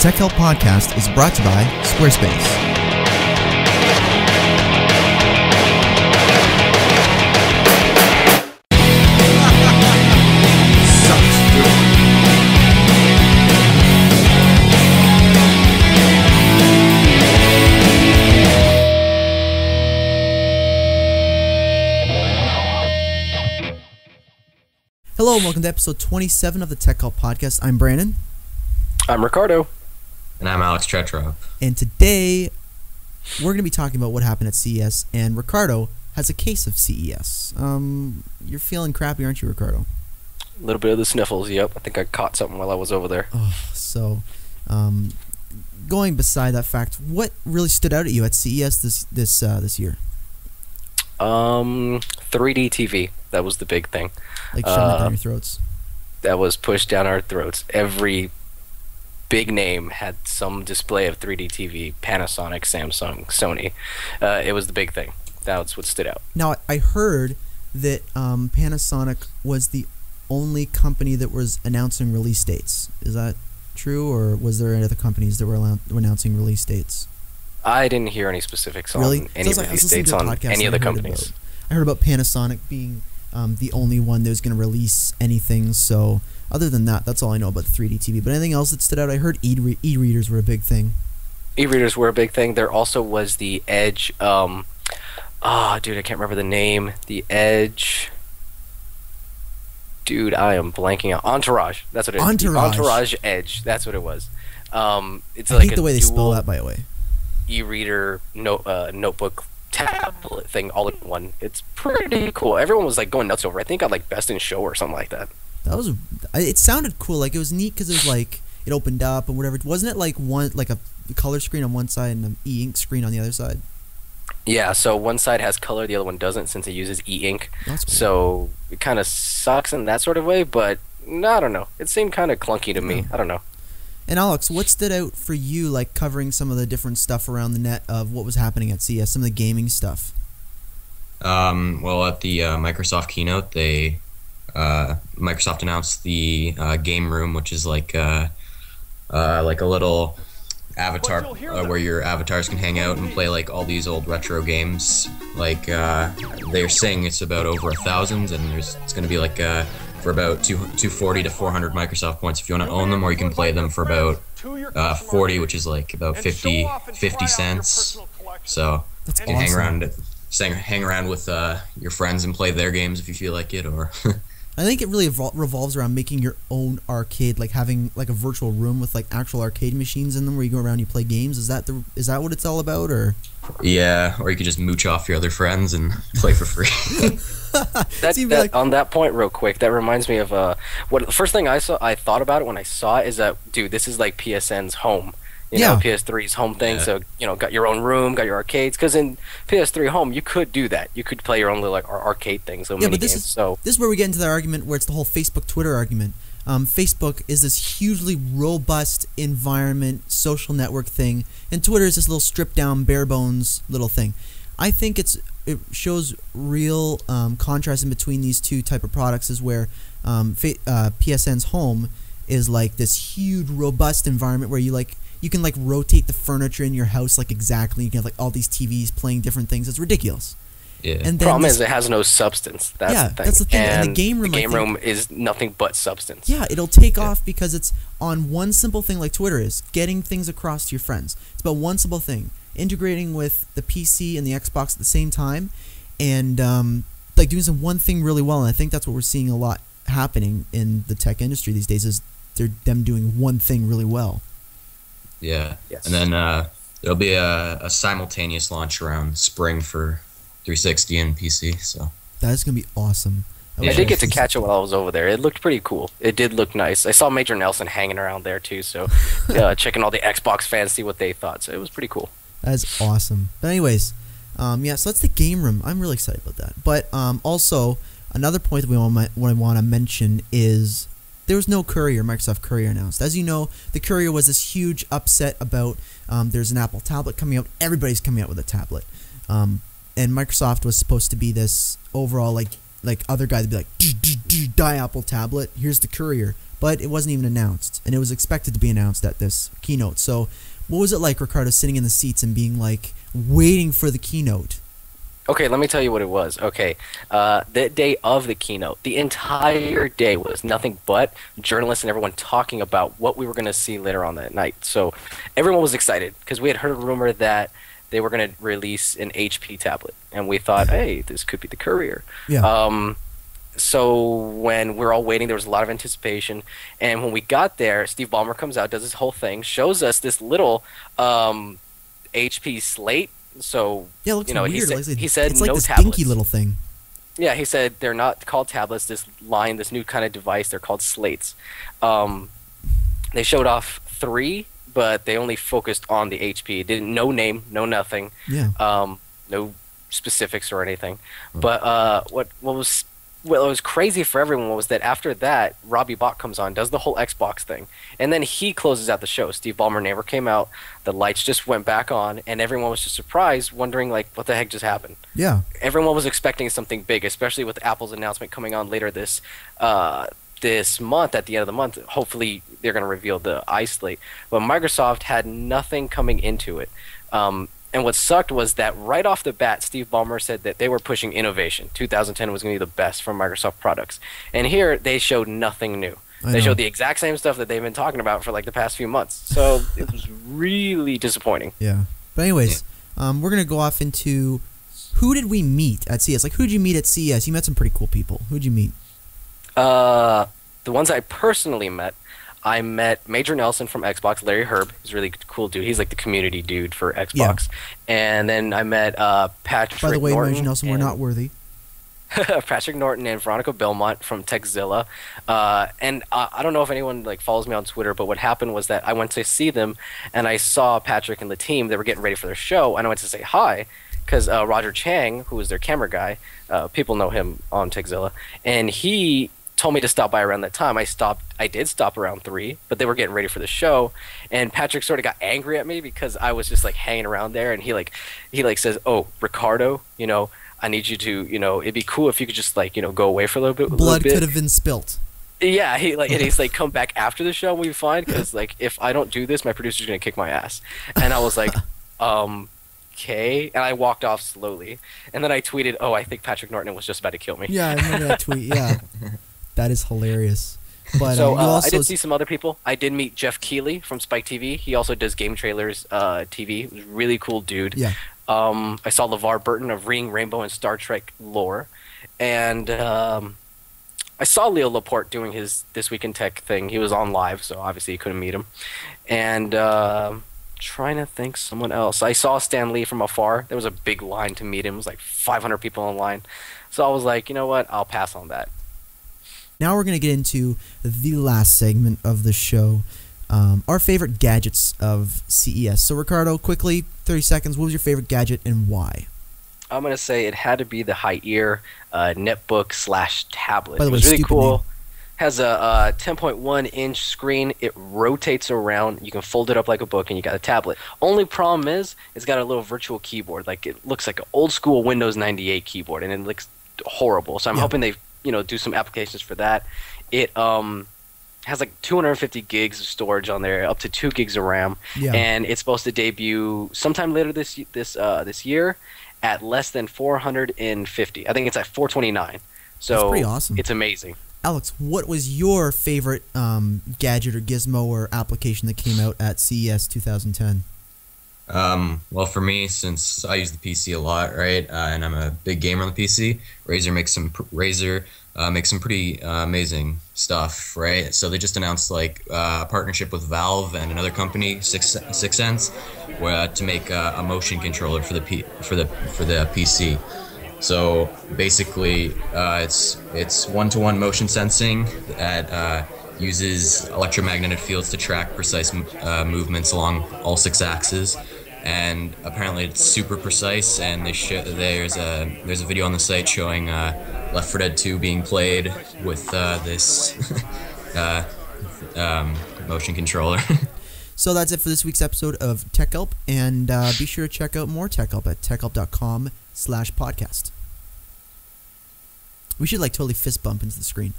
Tech Help Podcast is brought to you by Squarespace. Hello and welcome to episode 27 of the Tech Help Podcast. I'm Brandon. I'm Ricardo. And I'm Alex Tretrop. And today, we're going to be talking about what happened at CES, and Ricardo has a case of CES. You're feeling crappy, aren't you, Ricardo? A little bit of the sniffles, yep. I think I caught something while I was over there. Going beside that fact, what really stood out at you at CES this year? 3D TV. That was the big thing. Like shoving it down your throats. That was pushed down our throats. Every big name had some display of 3D TV. Panasonic, Samsung, Sony. It was the big thing. That's what stood out. Now, I heard that Panasonic was the only company that was announcing release dates. Is that true, or was there any other companies that were announcing release dates? I didn't hear any specifics on really? any release dates on any other companies. I heard about Panasonic being the only one that was going to release anything, so other than that, that's all I know about the 3D TV. But anything else that stood out? I heard e-readers were a big thing. E-readers were a big thing. There also was the Edge, dude, I can't remember the name. The Edge... Dude, I am blanking out. Entourage. That's what it is. Entourage Edge. That's what it was. It's I like hate the way they spell that, by the way. E-reader notebook tablet thing all in one. It's pretty cool. Everyone was like going nuts over it. I think it got like best in show or something like that. It sounded cool. Like it was neat because it was like it opened up and whatever. Wasn't it like a color screen on one side and an e-ink screen on the other side? Yeah, so one side has color, the other one doesn't, since it uses e-ink. That's cool. So it kind of sucks in that sort of way, but I don't know. It seemed kind of clunky to me. I don't know. And Alex, what stood out for you, like covering some of the different stuff around the net of what was happening at CES, some of the gaming stuff? Well, at the Microsoft keynote, Microsoft announced the game room, which is like a little avatar where your avatars can hang out and play like all these old retro games. Like they're saying it's about over 1,000, and it's going to be like for about 240 to 400 Microsoft points if you want to own them, or you can play them for about 40, which is like about 50 cents. So that's you can awesome. hang around with your friends and play their games if you feel like it, or I think it really revolves around making your own arcade, like having like a virtual room with like actual arcade machines in them where you go around and you play games. Is that what it's all about, or? Yeah, or you could just mooch off your other friends and play for free. On that point, real quick, that reminds me of what the first thing I thought about it when I saw it is that, dude, this is like PSN's home. You know, PS3's home thing, so, got your own room, got your arcades, because in PS3 home, you could do that. You could play your own little, like, arcade things, so mini games. This is where we get into the argument where it's the whole Facebook-Twitter argument. Facebook is this hugely robust environment, social network thing, and Twitter is this little stripped-down, bare-bones little thing. I think it shows real contrast in between these two type of products is where PSN's home is like this huge, robust environment where you can like rotate the furniture in your house like exactly. You can have like all these TVs playing different things. It's ridiculous. Yeah. And the problem is it has no substance. That's the thing. And the game room is nothing but substance. Yeah, it'll take off because it's on one simple thing like Twitter is, getting things across to your friends. It's about one simple thing, integrating with the PC and the Xbox at the same time, and like doing some one thing really well. And I think that's what we're seeing a lot happening in the tech industry these days is them doing one thing really well. Yeah. Yes. And then there'll be a simultaneous launch around spring for 360 and PC. So that is going to be awesome. I did get to catch it while I was over there. It looked pretty cool. It did look nice. I saw Major Nelson hanging around there too, so checking all the Xbox fans, see what they thought. So it was pretty cool. That is awesome. But anyways, so that's the game room. I'm really excited about that. But also, another point that I want to mention is there was no Courier, Microsoft Courier announced. As you know, the Courier was this huge upset about there's an Apple tablet coming out. Everybody's coming out with a tablet. And Microsoft was supposed to be this overall like other guy to be like, die Apple tablet, here's the Courier. but it wasn't even announced, and it was expected to be announced at this keynote. So what was it like, Ricardo, sitting in the seats and being like waiting for the keynote? Okay, let me tell you what it was. Okay, the day of the keynote, the entire day was nothing but journalists and everyone talking about what we were going to see later on that night. So everyone was excited because we had heard a rumor that they were going to release an HP tablet, and we thought, hey, this could be the courier. Yeah. So when we're all waiting, there was a lot of anticipation, and when we got there, Steve Ballmer comes out, does this whole thing, shows us this little HP slate. So yeah, it looks weird. He said it's like no this tablets. dinky little thing. Yeah, he said they're not called tablets. This new kind of device, they're called slates. They showed off 3, but they only focused on the HP. No name, no nothing. Yeah. No specifics or anything. But what was crazy for everyone was that after that, Robbie Bach comes on, does the whole Xbox thing, and then he closes out the show. Steve Ballmer never came out. The lights just went back on, and everyone was just surprised, wondering like, what the heck just happened? Yeah. Everyone was expecting something big, especially with Apple's announcement coming on later this month, at the end of the month. Hopefully, they're going to reveal the iSlate. But Microsoft had nothing coming into it. And what sucked was that right off the bat, Steve Ballmer said that they were pushing innovation. 2010 was going to be the best for Microsoft products. And here, they showed nothing new. They showed the exact same stuff that they've been talking about for like the past few months. So it was really disappointing. Yeah. But anyways, we're going to go off into who did we meet at CES? Like, who did you meet at CES? You met some pretty cool people. Who did you meet? The ones I personally met, I met Major Nelson from Xbox, Larry Herb. He's a really cool dude. He's like the community dude for Xbox. Yeah. And then I met Patrick Norton. By the way, Major Nelson, we're not worthy. Patrick Norton and Veronica Belmont from Techzilla. And I don't know if anyone like follows me on Twitter, but what happened was that I went to see them, and I saw Patrick and the team. They were getting ready for their show, and I went to say hi because Roger Chang, who was their camera guy, people know him on Techzilla, and he told me to stop by around that time. I did stop around 3, but they were getting ready for the show, and Patrick sort of got angry at me because I was just like hanging around there, and he says, "Oh, Ricardo, I need you to, it'd be cool if you could just like, go away for a little bit." Blood could have been spilt. Yeah, he's like, "Come back after the show, we'll be fine, because like if I don't do this, my producer's gonna kick my ass." And I was like, okay, and I walked off slowly, and then I tweeted, "Oh, I think Patrick Norton was just about to kill me." Yeah, I remember that tweet. Yeah. That is hilarious. But so I did see some other people. I did meet Jeff Keighley from Spike TV. He also does Game Trailers TV. He was a really cool dude. Yeah. I saw LeVar Burton of Ring, Rainbow, and Star Trek lore. And I saw Leo Laporte doing his This Week in Tech thing. He was on live, so obviously you couldn't meet him. And trying to think someone else. I saw Stan Lee from afar. There was a big line to meet him. It was like 500 people in line. So I was like, you know what? I'll pass on that. Now we're going to get into the last segment of the show, our favorite gadgets of CES. So, Ricardo, quickly, 30 seconds, what was your favorite gadget and why? I'm going to say it had to be the Hi-Ear netbook/tablet. By the way, it was really cool. name. Has a 10.1-inch screen. It rotates around. You can fold it up like a book, and you got a tablet. Only problem is it's got a little virtual keyboard. Like, it looks like an old-school Windows 98 keyboard, and it looks horrible. So I'm hoping they do some applications for that. It has like 250 gigs of storage on there, up to 2 gigs of RAM, and it's supposed to debut sometime later this year at less than 450. I think it's at 429. So that's pretty awesome. It's amazing. Alex, what was your favorite gadget or gizmo or application that came out at CES 2010? Well, for me, since I use the PC a lot, right, and I'm a big gamer on the PC, Razer makes some pretty amazing stuff, right? So they just announced like a partnership with Valve and another company, Six Sense, to make a motion controller for the PC. So basically, it's one-to-one motion sensing that uses electromagnetic fields to track precise movements along all 6 axes, and apparently it's super precise. And there's a video on the site showing Left 4 Dead 2 being played with this motion controller. So that's it for this week's episode of Tech Help, and be sure to check out more Tech Help at techhelp.com/podcast. We should like totally fist bump into the screen.